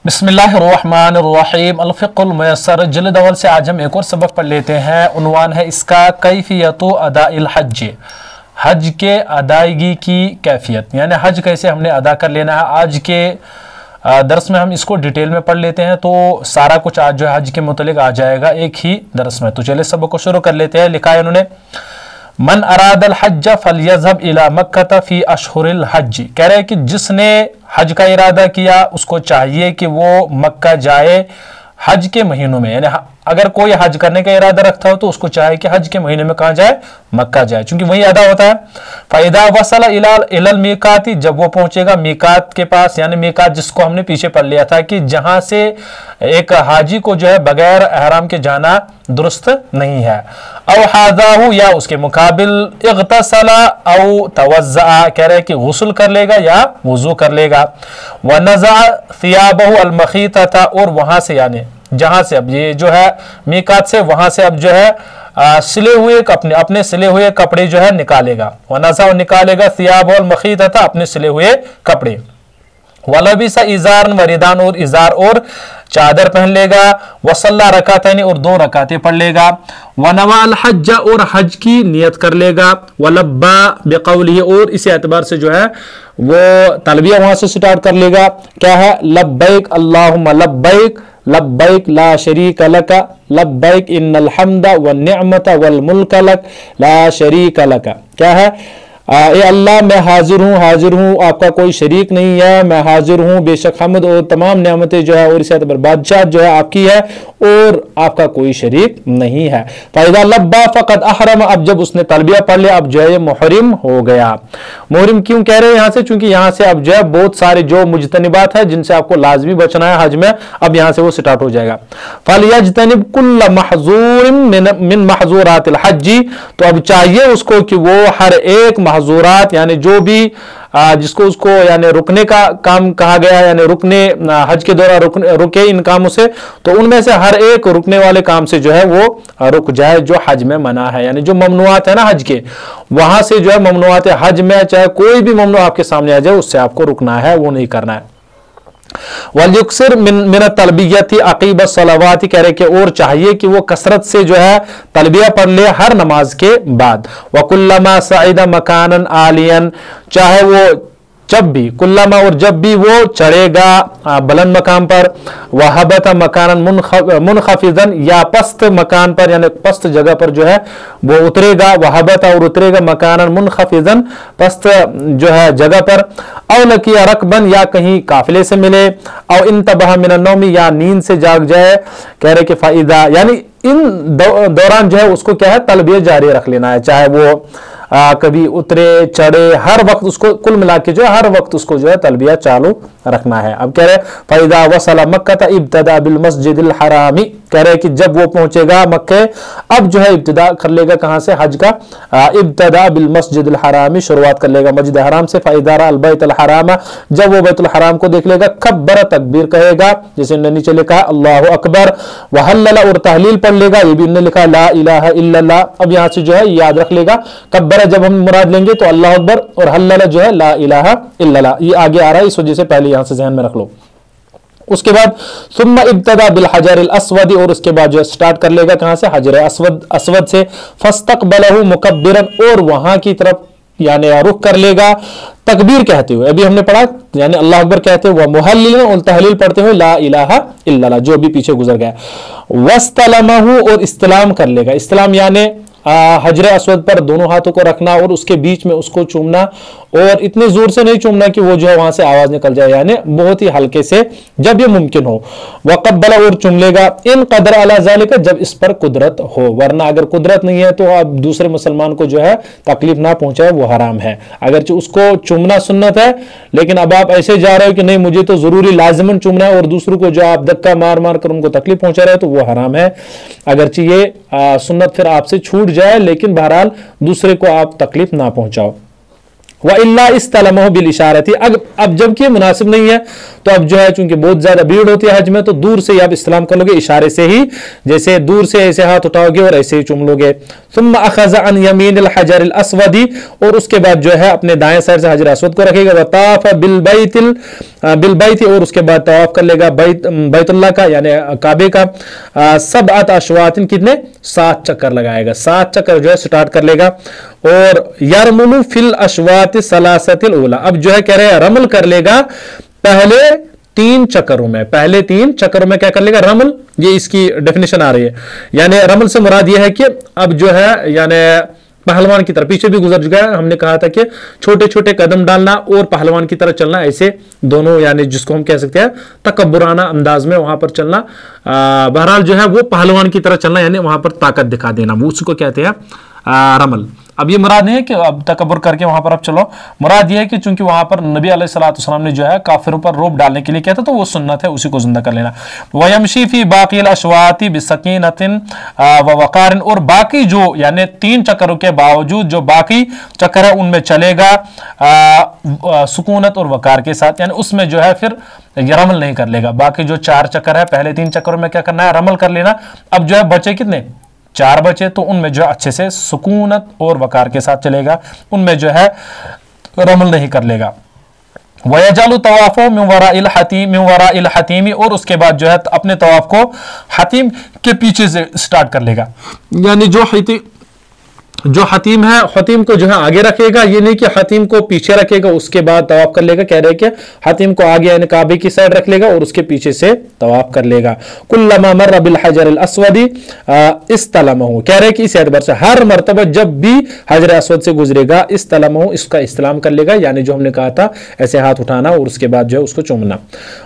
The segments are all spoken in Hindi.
बिस्मिल्लाहिर्रहमानिर्रहीम अल-फ़िक़्हुल मुयस्सर जिल्द अव्वल से आज हम एक और सबक पढ़ लेते हैं। उन्वान है इसका कैफ़ियतु अदाइल हज, हज के अदायगी की कैफियत, यानी हज कैसे हमने अदा कर लेना है। आज के दर्स में हम इसको डिटेल में पढ़ लेते हैं, तो सारा कुछ आज जो है हज के मुतलिक आ जाएगा एक ही दर्स में। तो चलिए सबक को शुरू कर लेते हैं। लिखा है उन्होंने, मन अरादल हज फलयज़हब इला मक्का फी अशहुरिल हज। कह रहे हैं कि जिसने हज का इरादा किया उसको चाहिए कि वो मक्का जाए हज के महीनों में, यानी अगर कोई हज करने का इरादा रखता हो तो उसको चाहे कि हज के महीने में कहाँ जाए, मक्का जाए, क्योंकि वही अदा होता है। फ़ैदा वसल इलल मीकाती, जब वो पहुंचेगा मीकात के पास, यानी मीकात जिसको हमने पीछे पढ़ लिया था कि जहां से एक हाजी को जो है बगैर एहराम के जाना दुरुस्त नहीं है। औ हादाहु, या उसके मुकाबिल, इग़तसला औ तवज़्ज़अ, कह रहे हैं कि गुस्ल कर लेगा या वुज़ू कर लेगा। व नज़अ सियाबहु अल-मख़ीतता, और वहां से यानी जहां से अब ये जो है मीकात से वहां से अब जो है सिले हुए अपने सिले हुए कपड़े जो है निकालेगा। वनज़अ, निकालेगा, सियाबहु अल-मख़ीतता, अपने सिले हुए कपड़े। वलबिसा इज़ारन व रिदान, और इज़ार और चादर पहन लेगा। वसल्ला रकातैन, और 2 रकातें पढ़ लेगा। वनवा अल हज, और हज की नियत कर लेगा। वलब्बा बिक़ौलिही, और इसी एतबार से जो है वो तलबिया वहां से स्टार्ट कर लेगा। क्या है, लब्बैक अल्लाहुम्मा लब्बैक, लब्बैक ला शरीक लक, लब्बैक इन्नल हम्दा वन निअमत वल मुल्क लक ला शरीक लक। क्या है, ए अल्लाह मैं हाजिर हूँ, आपका कोई शरीक नहीं है, मैं हाजिर हूँ, बेशक हमद और तमाम नेमतें जो है और इस एतबार बादशाह जो है आपकी है और आपका कोई शरीक नहीं है। फ़ैज़ा लब्बा फ़क़द अहरम, अब जब उसने तलबिया पढ़ लिया अब जो है मुहरिम हो गया। मुहरिम क्यों कह रहे हैं यहाँ से, क्योंकि यहाँ से अब जो है बहुत सारे जो मुजतनिबात है जिनसे आपको लाजमी बचना है हज में, अब यहाँ से वो स्टार्ट हो जाएगा। फलयज्तनिब कुल्ल महज़ूरिन मिन महज़ूरातिल हज्जी, तो अब चाहिए उसको कि वो हर एक महज़ूरात, यानी जो भी जिसको उसको यानी रुकने का काम कहा गया, यानी रुकने हज के दौरान रुके इन कामों से, तो उनमें से हर एक रुकने वाले काम से जो है वो रुक जाए जो हज में मना है। यानी जो ममनुआत है ना हज के, वहां से जो है ममनुआत है हज में, चाहे कोई भी ममनु आपके सामने आ जाए उससे आपको रुकना है, वो नहीं करना है। वल्युक्सिर मिन तलबियती अक़ीब सलावाती, कह रहे कि और चाहिए कि वो कसरत से जो है तलबिया पढ़ ले हर नमाज के बाद। वकुल्लमा सईदा मकानन आलियन, चाहे वो जब भी, कुल्लमा और जब भी वो चढ़ेगा बुलंद मकाम पर, वहबत मकानन मुनखफिजन, या पस्त मकान पर यानी पस्त जगह पर जो है वो उतरेगा। वहबत, और उतरेगा मकानन मुनखफिजन, पस्त जो है जगह पर। औ लकिया रकबन, या कहीं काफिले से मिले। और इंतबह मिनन नौमी, या नींद से जाग जाए। कह रहे कि फायदा, यानी इन दौरान जो है उसको क्या है तलबिया जारी रख लेना है, चाहे वो कभी उतरे चढ़े, हर वक्त उसको कुल मिला के जो है हर वक्त उसको जो है तलबिया चालू रखना है। अब कह रहे फ़ैज़ा वसल मक्का इब्तदा बिल मस्जिदिल हरामी, कह रहे कि जब वो पहुंचेगा मक्के अब जो है इब्तिदा कर लेगा कहां से, हज का। इब्तदा बिल मस्जिदिल हरामी, शुरुआत कर लेगा मस्जिद हराम से। फ़इज़ा अल बैतुल हराम, जब वो बैतुल हराम को देख लेगा कब्बर, तकबीर कहेगा, जैसे नीचे लिखा है अल्लाहु अकबर। वहल्लल, और तहलील पढ़ लेगा, ये भी इन्होंने लिखा ला इलाहा इल्लल्लाह। अब यहां से जो है याद रख लेगा, कब्बर जब हम मुराद लेंगे तो अल्लाह अकबर, और हल्लल जो है ला इलाहा इल्लल्लाह, ये आगे आ रहा है, इस वजह से पहले यहां से ज़हन में रख लो। उसके बाद सुम्मा इब्तदा बिल हजर अस्वद, और उसके बाद जो स्टार्ट कर लेगा कहां से, हजर अस्वद से। फस्तकबलहु मुकब्बिरन, और वहां की तरफ यानी रुख कर लेगा तकबीर कहते हुए, अभी हमने पढ़ा यानी अल्लाह अकबर कहते हुए, मुहल्लिलन, और तहलील पढ़ते हुए ला इलाहा इल्लल्लाह, जो भी पीछे गुजर गया। वस्तलमहु, और इस्लाम कर लेगा। इस्लाम यानी हजर अस्वद पर दोनों हाथों को रखना और उसके बीच में उसको चूमना, और इतने जोर से नहीं चूमना कि वो जो है वहां से आवाज निकल जाए, यानी बहुत ही हल्के से जब ये मुमकिन हो। वक़ब्बला, और चूम लेगा। इन कदर अला ज़ालिका, जब इस पर कुदरत हो, वरना अगर कुदरत नहीं है तो अब दूसरे मुसलमान को जो है तकलीफ ना पहुंचाए, वो हराम है। अगर उसको चूमना सुन्नत है, लेकिन अब आप ऐसे जा रहे हो कि नहीं मुझे तो जरूरी लाजमन चूमना है, और दूसरों को जो आप धक्का मार मार कर उनको तकलीफ पहुंचा रहे हो, तो वो हराम है। अगरचे ये सुन्नत फिर आपसे छूट जाए, लेकिन बहरहाल दूसरे को आप तकलीफ ना पहुंचाओ। व इल्ला इस्तलमहु बिल इशारती, अब जबकि मुनासिब नहीं है तो अब जो है चूंकि बहुत ज्यादा भीड़ होती है हज में, तो दूर से ही आप इस्लाम कर लोगे, इशारे से ही, जैसे दूर से ऐसे हाथ उठाओगे और ऐसे ही चूम लोगे। सुम्मा अखज़ अन यमीनिल हजरिल अस्वदी, और उसके बाद जो है अपने दाएं साइड से हजर अस्वद को रखेगा। व ताफ बिल बैत, और उसके बाद तवाफ कर लेगा बैतुल्लाह का यानी काबे का। सबअत अशवातिन, कितने? 7 चक्कर लगाएगा, 7 चक्कर जो है स्टार्ट कर लेगा। और यरमुलु फिल अशवाति सलासतिल उला, अब जो है कह रहे हैं रमल कर लेगा पहले 3 चक्करों में, पहले 3 चक्करों में क्या कर लेगा? रमल। ये इसकी डेफिनेशन आ रही है, यानी रमल से मुराद ये है कि अब जो है यानी पहलवान की तरह, पीछे भी गुजर चुका है, हमने कहा था कि छोटे छोटे कदम डालना और पहलवान की तरह चलना, ऐसे दोनों यानी जिसको हम कह सकते हैं तकब्बुराना अंदाज में वहां पर चलना। बहरहाल जो है वो पहलवान की तरह चलना, यानी वहां पर ताकत दिखा देना, वो उसको कहते हैं रमल। अब ये मुराद नहीं है कि अब तकब्बुर करके वहां पर अब चलो, मुराद ये है कि चूंकि वहां पर नबी अलैहिस्सलाम ने जो है काफिरों पर रोब डालने के लिए कहता, तो वो सुन्नत है, उसी को जिंदा कर लेना। वयमशी फी बाक़िल अशवाति बिसकीनतिन व वक़ारिन, और बाकी जो यानी 3 चक्करों के बावजूद जो बाकी चक्कर है उनमें चलेगा सुकूनत और वकार के साथ, यानी उसमें जो है फिर रमल नहीं कर लेगा। बाकी जो 4 चक्कर है, पहले 3 चक्करों में क्या करना है? रमल कर लेना। अब जो है बचे कितने? 4 बचे, तो उनमें जो है अच्छे से सुकूनत और वकार के साथ चलेगा, उनमें जो है रमल नहीं कर लेगा। वयजालु तवाफो मिन वराइल हतीमी, और उसके बाद जो है अपने तवाफ को हतीम के पीछे से स्टार्ट कर लेगा, यानी जो हतीम है, हतीम को जो है आगे रखेगा, ये नहीं कि हतीम को पीछे रखेगा उसके बाद तवाफ कर लेगा। कह रहे कि हतीम को आगे यानी काबे की साइड रख लेगा और उसके पीछे से तवाफ कर लेगा। कुल्लमा मर्रा बिल हजरिल अस्वदी इस्तलमहु, कह रहे कि इस एतबार से हर मर्तबा जब भी हजर अस्वद से गुजरेगा इस्तलमहु, इसका इस्लाम कर लेगा, यानी जो हमने कहा था ऐसे हाथ उठाना और उसके बाद जो है उसको चूमना।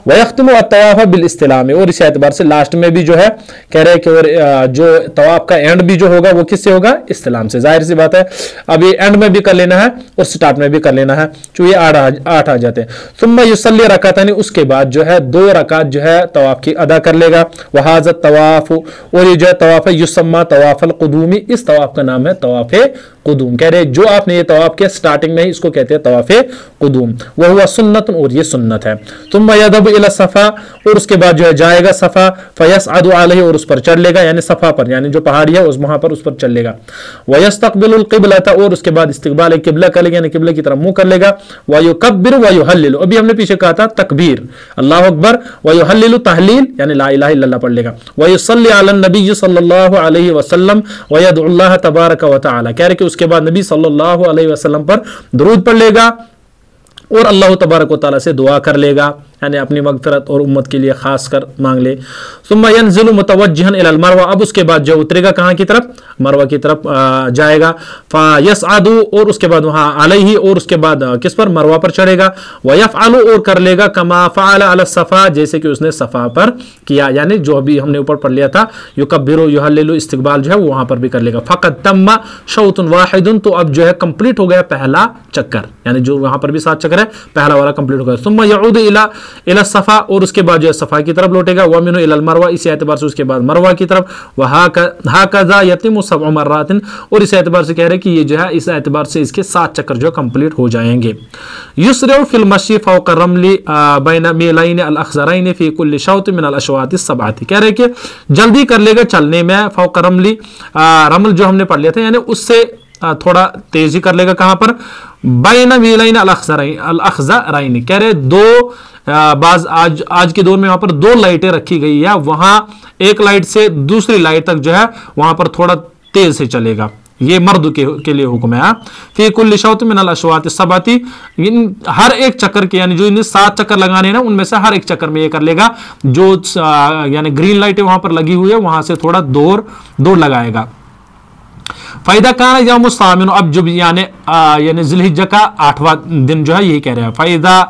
वयख्तिमु अत्तवाफ बिल इस्तिलाम, और इस एतबार से लास्ट में भी जो है कह रहे कि और जो तवाफ का एंड भी जो होगा वो किससे होगा? इस्तिलाम से। जाहिर सी बात है, अभी एंड में भी कर लेना है और स्टार्ट में भी कर लेना है, चूंकि 8 आ जाते हैं। सुम्मा युसल्ली रकातैन, उसके बाद जो है 2 रकात जो है तवाफ की अदा कर लेगा। वहाज़त तवाफ, और ये जो है तवाफ है युसम्मा तवाफल कुदूमी, इस तवाफ का नाम है तवाफ कुदूम। कह रहे जो आपने ये तवाफ किया स्टार्टिंग में ही, इसको कहते हैं तवाफ कुदूम। वह हुआ सुन्नत, और ये सुन्नत है। तुम यदब इला सफा, और उसके बाद जो है जाएगा सफा, फयसअदु अलैहि, और उस पर चढ़ लेगा, यानी सफा पर, यानी जो पहाड़ी है उस वहां पर उस पर चढ़ लेगा। वयस्तकबिलुल क़िबलता, और उसके बाद इस्तिक़बाल किबला कर लेगा, यानी किबला की तरफ मुंह कर लेगा। वयुकब्बिरु वयुहल्लिलु, अभी हमने पीछे कहा था तकबीर अल्लाहु अकबर, वयुहल्लिलु तहलील यानी ला इलाहा इल्लल्लाह पढ़ लेगा। वयुसल्ली अलन नबी सल्लल्लाहु अलैहि वसल्लम वयदुल्लाह तबारक व तआला, कह रहे कि उसके बाद नबी सल्लल्लाहु अलैहि वसल्लम पर दुरूद पढ़ लेगा और अल्लाह तबारक व तआला से दुआ कर लेगा, यानी अपनी मगफिरत और उम्मत के लिए खास कर मांग ले। सुम्मा यनज़िलु मुतवज्जिहन इलल मरवा, अब उसके बाद जो उतरेगा कहाँ की तरफ? मरवा की तरफ जाएगा। फयसअदु, और उसके बाद वहां अलैहि, और उसके बाद किस पर? मरवा पर चढ़ेगा। वयफ़अलु, और कर लेगा कमा फ़अल अला सफ़ा, जैसे कि उसने सफ़ा पर किया, यानी जो अभी हमने ऊपर पढ़ लिया था युकब्बिरु युहल्लिलु, इस्तिक़बाल जो है वो वहां पर भी कर लेगा। फ़क़द तम्मा शौतुन वाहिदुन, तो अब जो है कंप्लीट हो गया पहला चक्कर, यानी जो वहां पर भी 7 चक्कर है, पहला वाला कंप्लीट हो गया। सुम्मा यऊदु इला सफा, और उसके बाद जो है सफा की तरफ लौटेगा। वमिनु इलल मरवा, इस एतबार से उसके बाद मरवा की तरफ। वहाकज़ा यतिमु सबअ मर्रातिन, और इस एतबार से कह रहे कि ये जो है इस एतबार से इसके 7 चक्कर जो कंप्लीट हो जाएंगे। युस्रिउ फिल मशी फौक रमली बैन मीलैन अल अखज़रैन फी कुल्ली शौत मिन अल अशवाति सब्अति, कह रहे कि जल्दी कर लेगा चलने में। फौक रमली, रमल जो हमने पढ़ लिया था, यानी उससे थोड़ा तेजी कर लेगा, कहां पर? बैन मीलैन अल अखज़रैन, कह रहे 2 बाज आज के दौर में वहां पर 2 लाइटें रखी गई है, वहां एक लाइट से दूसरी लाइट तक जो है वहां पर थोड़ा तेज से चलेगा, ये मर्द के लिए हुक्म है। फी कुल्ली शौत मिन अल अशवाति सब्अति, हर एक चक्कर के, यानी जो इन्हें 7 चक्कर लगाने हैं ना, उनमें से हर एक चक्कर में ये कर लेगा, जो यानी ग्रीन लाइटें वहां पर लगी हुई है वहां से थोड़ा दौड़ लगाएगा। फायदा काना यौम सामिन, अब जो यानी जिलहिज्जा का 8वां दिन जो है यही कह रहे हैं। फायदा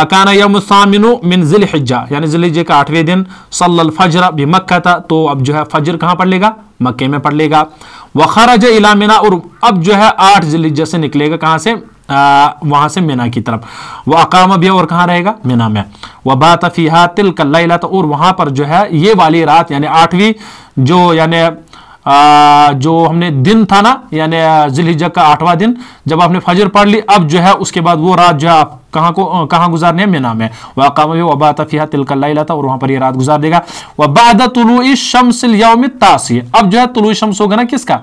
काना यौम सामिनु मिन जिलहिज्जा, यानी जिलहिज्जा का 8वें दिन। सल्लल फज्र बि मक्का था, तो अब जो है फज्र कहां पढ़ लेगा? मक्के में पढ़ लेगा। व खरज इला मिना, और अब जो है 8 जिलहिज्जा से निकलेगा, कहां से? वहां से मिना की तरफ। वह अकाम भी, और कहां रहेगा? मिना में। वह बात फीहा तिलका लैला, और वहां पर जो है ये वाली रात यानी 8वीं जो यानी जो हमने दिन था ना, यानी जिलहिज्जा का 8वां दिन, जब आपने फजर पढ़ ली, अब जो है उसके बाद वो रात जो है आप कहाँ गुजारने है, मिना में। वक़ाम वबात फ़ीहा तिल्कल लैला था, और वहां पर ये रात गुजार देगा। व बाद तुलूइ शम्सिल यौम तासी, अब जो है तुलूइ शम्स होगा ना किसका,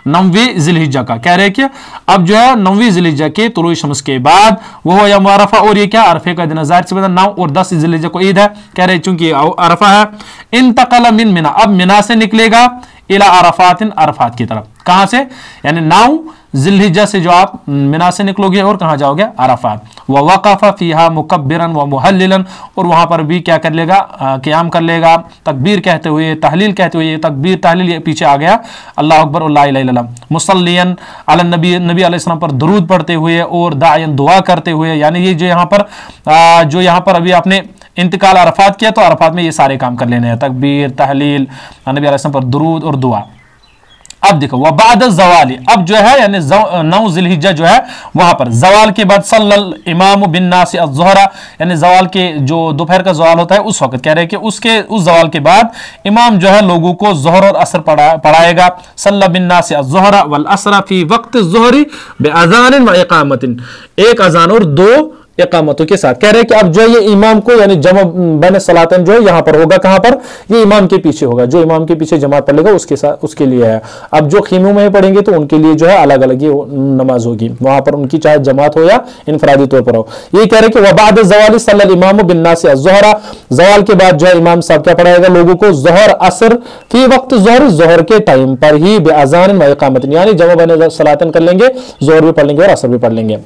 9वीं जिलहिज्जा का। कह रहे हैं कि अब जो है 9वीं जिलहिज्जा के तुलूइ शम्स के बाद वो हो यौम अरफा, और ये क्या अरफे का दिन है, जाहिर सी बात है 9 और 10 जिलहिज्जा को ईद है। कह रहे चूंकि अरफा है। इंतकल मिन मिना, अब मिना से निकलेगा इला अरफातिन, अरफात की तरफ। कहां से, यानी 9 जिलहिज्जा से जो आप मिना से निकलोगे और कहां जाओगे, अरफात। व वक़फ़ फ़ीहा मुकब्बिरन व मुहल्लिलन, और वहां पर भी क्या कर लेगा, क़ियाम कर लेगा, तकबीर कहते हुए, तहलील कहते हुए। तकबीर तहलील ये पीछे आ गया, अल्लाह अकबर ला इलाहा इल्लल्लाह। मुसल्लियन अला नबी, नबी अलैहि सलाम पर दुरूद पढ़ते हुए, और दायन दुआ करते हुए। यानी ये जो यहाँ पर अभी आपने इंतकाल अरफात किया, तो अरफात में ये सारे काम कर लेने हैं, तकबीर, तहलील, नबी अलैहि सलाम पर दुरूद और दुआ। अब देखो वह बाद जवाली, अब जो है यानी 9 जिलहिज्जा जो है वहां पर जवाल के बाद सल्लल इमाम बिन नास अज़्ज़ुहरा, यानी जवाल के जो दोपहर का जवाल होता है उस वक्त, कह रहे हैं कि उस जवाल के बाद इमाम जो है लोगों को ज़ोहर और असर पढ़ाएगा। सल्ला बिन नास अज़्ज़ुहरा वल असरा फी वक्त ज़ोहरी बिअज़ानिन व इक़ामतिन, एक अजान और 2 इकामतों के साथ। कह रहे हैं कि अब जो ये इमाम को यानी जमा बैन सलातन जो है यहाँ पर होगा, कहां पर, ये इमाम के पीछे होगा। जो इमाम के पीछे जमात पढ़ेगा उसके साथ, उसके लिए है। अब जो खीमों में पढ़ेंगे तो उनके लिए जो है अलग अलग ये नमाज होगी, वहां पर उनकी चाहे जमात हो या इनफरादी तौर पर हो। ये कह रहे हैं कि वबाद ज़वाली सल्लल इमाम बिन नास अज़्ज़ुहरा, जवाल के बाद जो है इमाम साहब क्या पढ़ाएगा लोगों को, ज़ोहर असर फी वक्त ज़ोहर, ज़ोहर के टाइम पर ही बिअज़ान व इक़ामतिन, यानी जमा बैन सलातन कर लेंगे, ज़ोहर भी पढ़ लेंगे और असर भी पढ़ लेंगे।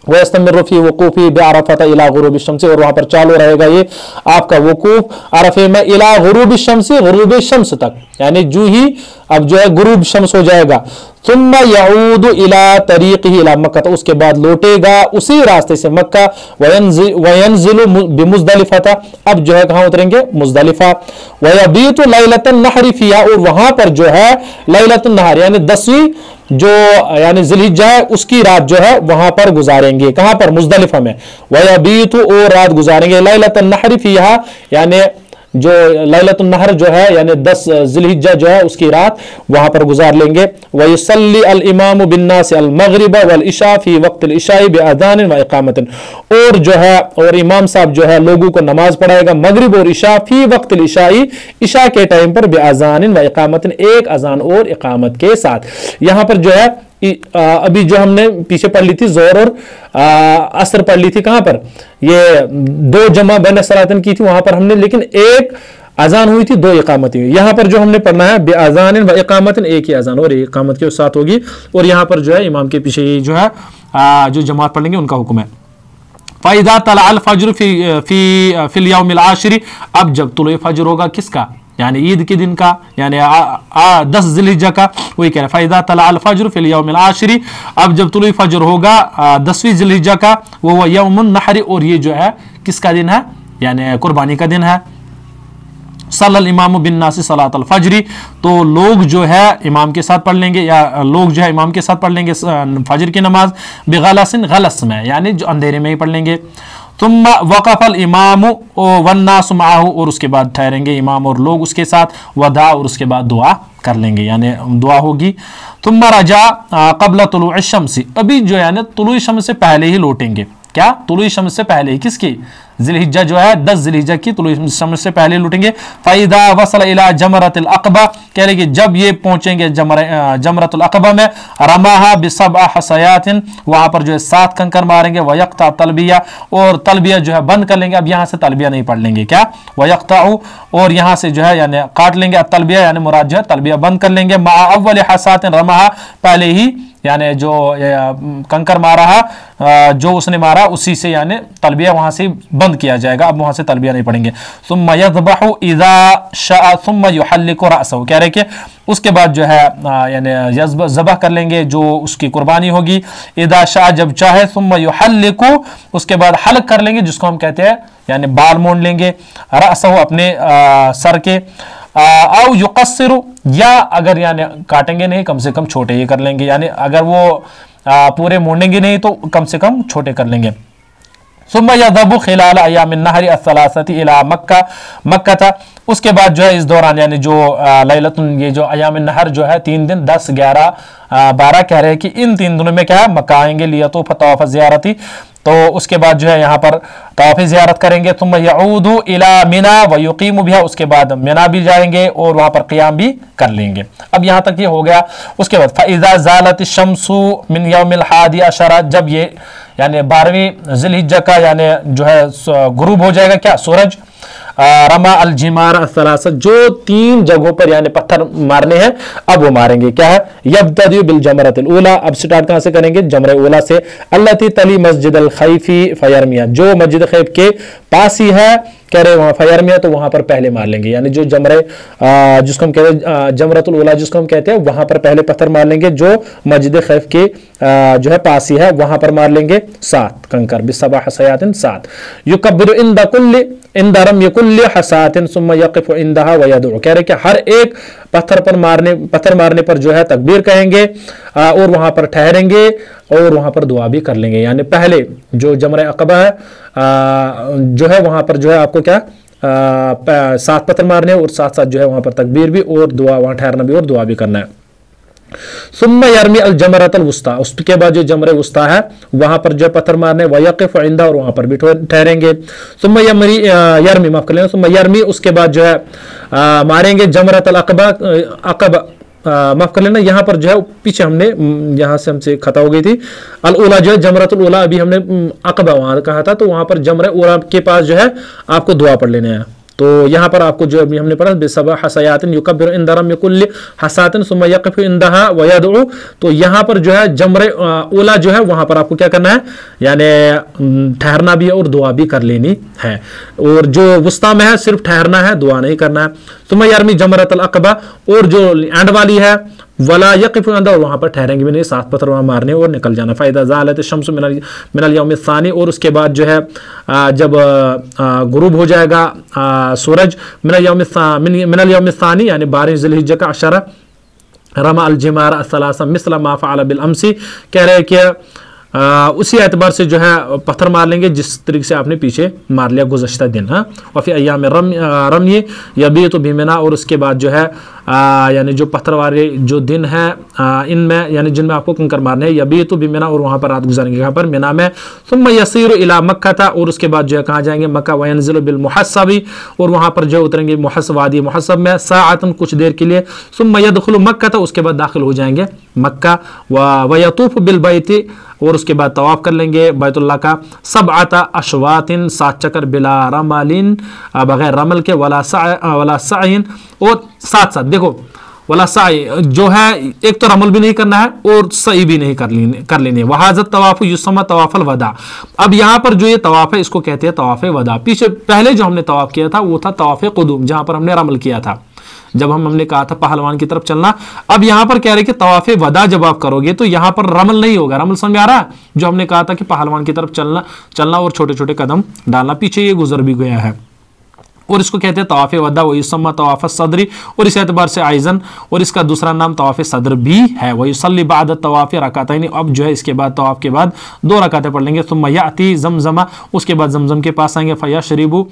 वयस्तमिरु फी वुक़ूफ़ी बिअरफ़ा इला गुरूबि शम्स, और वहां पर चालू रहेगा ये आपका वुक़ूफ़ अरफे में इला गुरूबि शम्स, गुरूब शम्स तक, यानी जो ही अब जो है गुरूब शम्स हो जाएगा। सुम्मा यऊदु इला तरीक़िही इला मक्का, तो उसके बाद लौटेगा उसी रास्ते से मक्का। वयंज़िलु बिमुज़दलिफ़ा, अब जो है कहां उतरेंगे, मुज़दलिफ़ा। वयबीतु लैलतन नहरी फ़ीहा, और वहां पर जो है लैलतुन नहर यानी 10वीं जो यानी जिलहिज्जा है उसकी रात जो है वहां पर गुजारेंगे, कहां पर, मुज़दलिफ़ा में। वयबीतु, और रात गुजारेंगे, लैलतन नहरी फ़ीहा, यानी जो लैलतुन नहर जो है यानी 10 जिलहिज्जा जो है उसकी रात वहां पर गुजार लेंगे। वयुसल्ली अल इमाम बिन नास अल मगरिब वल इशा फी वक्त अल इशाई बिअज़ान व इक़ामतिन, और जो है और इमाम साहब जो है लोगों को नमाज पढ़ाएगा मगरिब और इशा फी वक्त अल इशाई, इशा के टाइम पर बिअज़ान व इक़ामतिन, एक अजान और इक़ामत के साथ। यहां पर जो है अभी जो हमने पीछे पढ़ ली थी ज़ोहर और असर पढ़ ली थी, कहां पर, ये 2 जमा बैन सलातन की थी वहां पर हमने, लेकिन एक अजान हुई थी, 2 इकामत हुई। यहां पर जो हमने पढ़ना है बिअज़ान व इक़ामतिन, एक ही अजान और एक इकामत के साथ होगी। और यहां पर जो है इमाम के पीछे जो है जो जमात पढ़ेंगे उनका हुक्म है। फ़इज़ा तलअल फ़ज्र फ़िल यौमिल आशिरी, अब जब तुलुए फज्र होगा किसका, यानी ईद के दिन का, यानी 10 जिलहिज्जा का, वही कह रहे हैं फ़इज़ा तलअल फ़ज्र फ़िल यौमिल आशिरी, अब जब तुलुए फज्र होगा 10वीं जिलहिज्जा का, वो यौमुन नहर, और ये जो है किसका दिन है, यानी कुर्बानी का दिन है। सल्लल इमाम बिन नास सलातल फजरी, तो लोग जो है इमाम के साथ पढ़ लेंगे, या लोग जो है इमाम के साथ पढ़ लेंगे फजर की नमाज बिगलसिन, गलस में, यानी जो अंधेरे में ही पढ़ लेंगे। तुम वक़फ़ल इमाम वन्नास माहू, और उसके बाद ठहरेंगे इमाम और लोग उसके साथ, वदा, और उसके बाद दुआ कर लेंगे, यानी दुआ होगी। तुम रजा क़ब्ल तुलूइ शम्स, अभी जो है ना तुलूइ शम्स से पहले ही लौटेंगे, क्या, तुलूइ शम्स से पहले ही, किसकी, जिलहिज्जा जो है 10 जिलहिज्जा की तुलूइ शम्स से पहले लौटेंगे। फ़इज़ा वसल इला जमरतिल अक़बा, कह रहे कि जब ये पहुंचेंगे जमरतुल अक़बा में, रमाहा बिसबअ हसयातिन, वहां पर जो है 7 कंकर मारेंगे। वयक़्ता तलबिया, और तलबिया जो है बंद कर लेंगे, अब यहां से तलबिया नहीं पढ़ लेंगे, क्या, वयक़्ताउ, और यहां से जो है यानी काट लेंगे, तलबिया यानी मुराद जो है तलबिया बंद कर लेंगे। मा अव्वल हसातिन रमाहा, पहले ही यानी जो कंकर मारा है जो उसने मारा उसी से यानी तलबिया वहां से बंद किया जाएगा, अब वहां से तलबिया नहीं पढ़ेंगे। सुम्मा यज़बहु इज़ा शाअ सुम्मा युहल्लिकु रअसहु, कह रहे कि उसके बाद जो है यानी ज़बह कर लेंगे जो उसकी कुर्बानी होगी। इज़ा शाअ, जब चाहे, सुम्मा युहल्लिकु, उसके बाद हल्क कर लेंगे, जिसको हम कहते हैं यानी बाल मोड़ लेंगे, रअसहु, अपने सर के, औ युक़स्सिरु, या अगर यानी काटेंगे नहीं कम से कम छोटे ही कर लेंगे, यानी अगर वो पूरे मोड़ेंगे नहीं तो कम से कम छोटे कर लेंगे। सुम्मा यज़हबु खिलाल अय्यामिन नहरी अस्सलासति इला मक्का मक्का था। उसके बाद जो है इस दौरान यानी जो लैलतुन ये जो अय्यामिन नहर जो है 3 दिन 10, 11, 12 कह रहे हैं कि इन 3 दिनों में क्या है मक्का आएंगे लियतूफ़ तवाफ़ ज़ियारती। तो उसके बाद जो है यहाँ पर तवाफ़ ज़ियारत करेंगे। तुम यऊदु इला मिना व युकीमु बिहा, उसके बाद मिना भी जाएंगे और वहाँ पर क़ियाम भी कर लेंगे। अब यहाँ तक ये हो गया। उसके बाद फ़इज़ा ज़ालत शम्सु मिन यौमिल हादी अशरा, जब ये यानी 12वीं ज़िलहिज्जा का यानी जो है गुरूब हो जाएगा क्या सूरज, रमा अल जिमार अस्सलासा, जो 3 जगहों पर यानी पत्थर मारने हैं अब वो मारेंगे। क्या है, यब्तदी बिल जमरतिल ऊला, अब स्टार्ट कहां से करेंगे, जमरे ऊला से। अल्लती तली मस्जिद अल खैफी फयरमिया, जो मस्जिद खैफ के पास ही है कह रहे वहां फयरमिया, तो वहां पर पहले मार लेंगे। यानी जो जमरे जिसको हम कहते हैं जमरतुल ऊला जिसको हम कहते हैं, वहां पर पहले पत्थर मार लेंगे जो मस्जिद खैफ के जो है पास ही है, वहां पर मार लेंगे 7 कंकर बिसबा हसयातिन 7। युकब्बिरु इंदा कुल्ली इंदा रम्य कुल्ली हसातिन सुम्मा यक़िफ़ु इंदहा व यदउ, कह रहे कि हर एक पत्थर मारने पर जो है तकबीर कहेंगे और वहां पर ठहरेंगे और वहां पर दुआ भी कर लेंगे। यानी पहले जो जमरे अक़बा है जो है वहां पर जो है आपको क्या 7 पत्थर मारने और साथ साथ जो है वहां पर तकबीर भी और दुआ, वहां ठहरना भी और दुआ भी करना है। सुम्मा यरमी अल जमरतल वुस्ता, उसके बाद जो जमरे वुस्ता है वहां पर जो पत्थर मारने, वयक़िफ़ इंदा, और वहां पर भी ठहरेंगे। सुम्मा यरमी माफ कर लेना, सुम्मा यरमी, उसके बाद जो है मारेंगे जमरतल अक़बा माफ कर लेना, यहाँ पर जो है पीछे हमने यहाँ से हमसे खता हो गई थी। अल उला जो है जमरतुल उला, अभी हमने अक़बा वहां कहा था, तो वहां पर जमरे उला के पास जो है आपको दुआ पढ़ लेने हैं। तो यहाँ पर आपको जो अभी हमने पढ़ा बिसबा हसयातिन युकब्बिरु इंदा रम्य कुल्ली हसातिन सुम्मा यक़िफ़ु इंदहा व यदउ, तो यहाँ पर जो है जमरे उला जो है वहां पर आपको क्या करना है, यानी ठहरना भी है और दुआ भी कर लेनी है। और जो वुस्ता में है सिर्फ ठहरना है, दुआ नहीं करना है। सुम्मा यरमी जमरतल अक़बा, और जो एंड वाली है वला यक़िफ़ु इंदा, और वहां पर ठहरेंगे भी नहीं, 7 पत्थर वहां मारने और निकल जाना। फ़इज़ा ज़ालत शम्सु मिनल यौमिस सानी, और उसके बाद जो है जब गुरूब हो जाएगा सूरज मिनल यौमिस सानी यानी 12 ज़िलहिज्जा का अशरा, रमा अल जिमार अस्सलासा मिस्ला मा फ़अल बिल अम्सी, कह रहे हैं कि उसी एतबार से जो है पत्थर मार लेंगे जिस तरीके से आपने पीछे मार लिया गुज़श्ता दिन। हाँ, और फिर अय्याम रमी यबीतु बिमिना, और उसके बाद जो है यानी जो पत्थर वाले जो दिन है इनमें यानी जिनमें आपको कंकर मारने हैं, यबीतु बिमिना, और वहां पर रात गुजारेंगे कहाँ पर, मिना में। सुम्मा यसीरु इला मक्का था, और उसके बाद जो है कहाँ जाएंगे, मक्का। वयनज़िलु बिल मुहस्सबी, और वहां पर जो उतरेंगे वादी मुहस्सब में साअतन, कुछ देर के लिए। सुम्मा यदखुलु मक्का था, उसके बाद दाखिल हो जाएंगे मक्का। व यतूफ़ु बिल बैति, और उसके बाद तवाफ कर लेंगे बैतुल्लाह का। सबअता अशवातिन, 7 चक्कर बिला रमलिन, बगैर रमल के, वला साइन, और साथ साथ देखो वला साई जो है एक तो रमल भी नहीं करना है और सई भी नहीं कर लेनी है। वहाज़त तवाफ़ युसम्मा तवाफ़ल वदा, अब यहाँ पर जो ये तवाफ़ है इसको कहते हैं तवाफ़ वदा। पीछे पहले जो हमने तवाफ़ किया था वो था तवाफ़ क़ुदूम, जहाँ पर हमने रमल किया था जब हमने कहा था पहलवान की तरफ चलना। अब यहाँ पर कह रहे कि तवाफ़ वदा जब आप करोगे तो यहाँ पर रमल नहीं होगा। रमल समझ आ रहा है, जो हमने कहा था कि पहलवान की तरफ चलना और छोटे छोटे कदम डालना, पीछे ये गुजर भी गया है, और इसको कहते हैं तवाफ़ वदा। वही युसम्मा तवाफ़ सदरी, और इस एतबार से आइजन, और इसका दूसरा नाम तवाफ़ सदर भी है। वही युसल्ली बाद तवाफ़ रकातैन, अब जो है इसके बाद तवाफ़ के बाद 2 रकातें पढ़ लेंगे। सुम्मा याती जमजमा, उसके बाद जमजम के पास आएंगे। फयशरिबु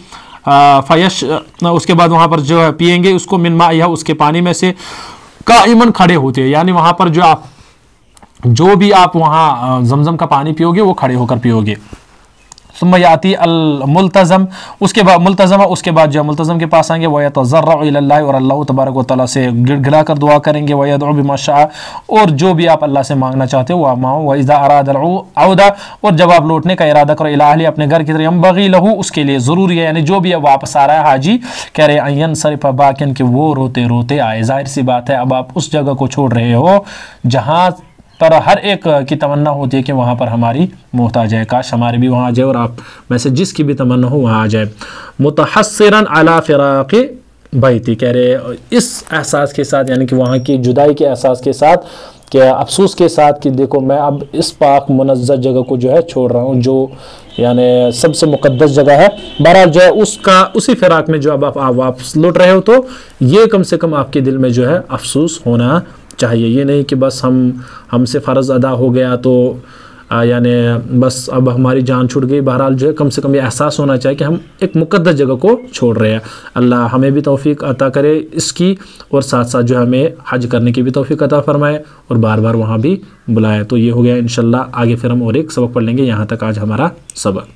उसके बाद वहां पर जो है पिएंगे उसको, मिन माइहा, उसके पानी में से। काइमन, खड़े होते हैं, यानी वहां पर जो भी आप वहां जमजम का पानी पियोगे वो खड़े होकर पियोगे। सुम्मा याती अल मुल्तज़म, उसके बाद मुल्तज़मा, उसके बाद जो मुल्तज़म के पास आएंगे। वह यतज़र्रउ इलल्लाह, और अल्लाह तबारक व तआला से गिड़गिड़ा कर दुआ करेंगे। वह यदउ बिमा शाअ, और जो भी आप अल्लाह से मांगना चाहते हो वह मांगो। वह इज़ा अरादल औदा, और जब आप लौटने का इरादा करो, इला अहली, अपने घर की तरफ, यंबग़ी लहू, उसके लिए ज़रूरी है, यानी जो भी वापस आ रहा है हाजी कह रहे हैं यंसरिफ़ बाकिन, कि वो रोते रोते आए। जाहिर सी बात है अब आप उस जगह को छोड़ रहे हो जहाँ पर हर एक की तमन्ना होती है कि वहाँ पर हमारी मौत आ जाए, काश हमारे भी वहाँ आ जाए, और आप में से जिसकी भी तमन्ना हो वहाँ आ जाए। मुतहस्सिरन अला फ़िराक़ि बैती, कह रहे इस एहसास के साथ, यानी कि वहाँ की जुदाई के एहसास के साथ, कि अफसोस के साथ कि देखो मैं अब इस पाक मुनज़्ज़ह जगह को जो है छोड़ रहा हूँ, जो यानी सबसे मुक़द्दस जगह है। बहरहाल जो है उसी फ़िराक़ में जो अब आप वापस लौट रहे हो, तो ये कम से कम आपके दिल में जो है अफसोस होना चाहिए। ये नहीं कि बस हमसे फ़र्ज़ अदा हो गया तो यानी बस अब हमारी जान छूट गई। बहरहाल जो है कम से कम ये एहसास होना चाहिए कि हम एक मुक़द्दस जगह को छोड़ रहे हैं। अल्लाह हमें भी तौफीक अता करे इसकी, और साथ साथ जो हमें हज करने की भी तौफीक अता फरमाए और बार बार वहाँ भी बुलाए। तो ये हो गया इंशाल्लाह। आगे फिर हम और एक सबक पढ़ लेंगे। यहाँ तक आज हमारा सबक।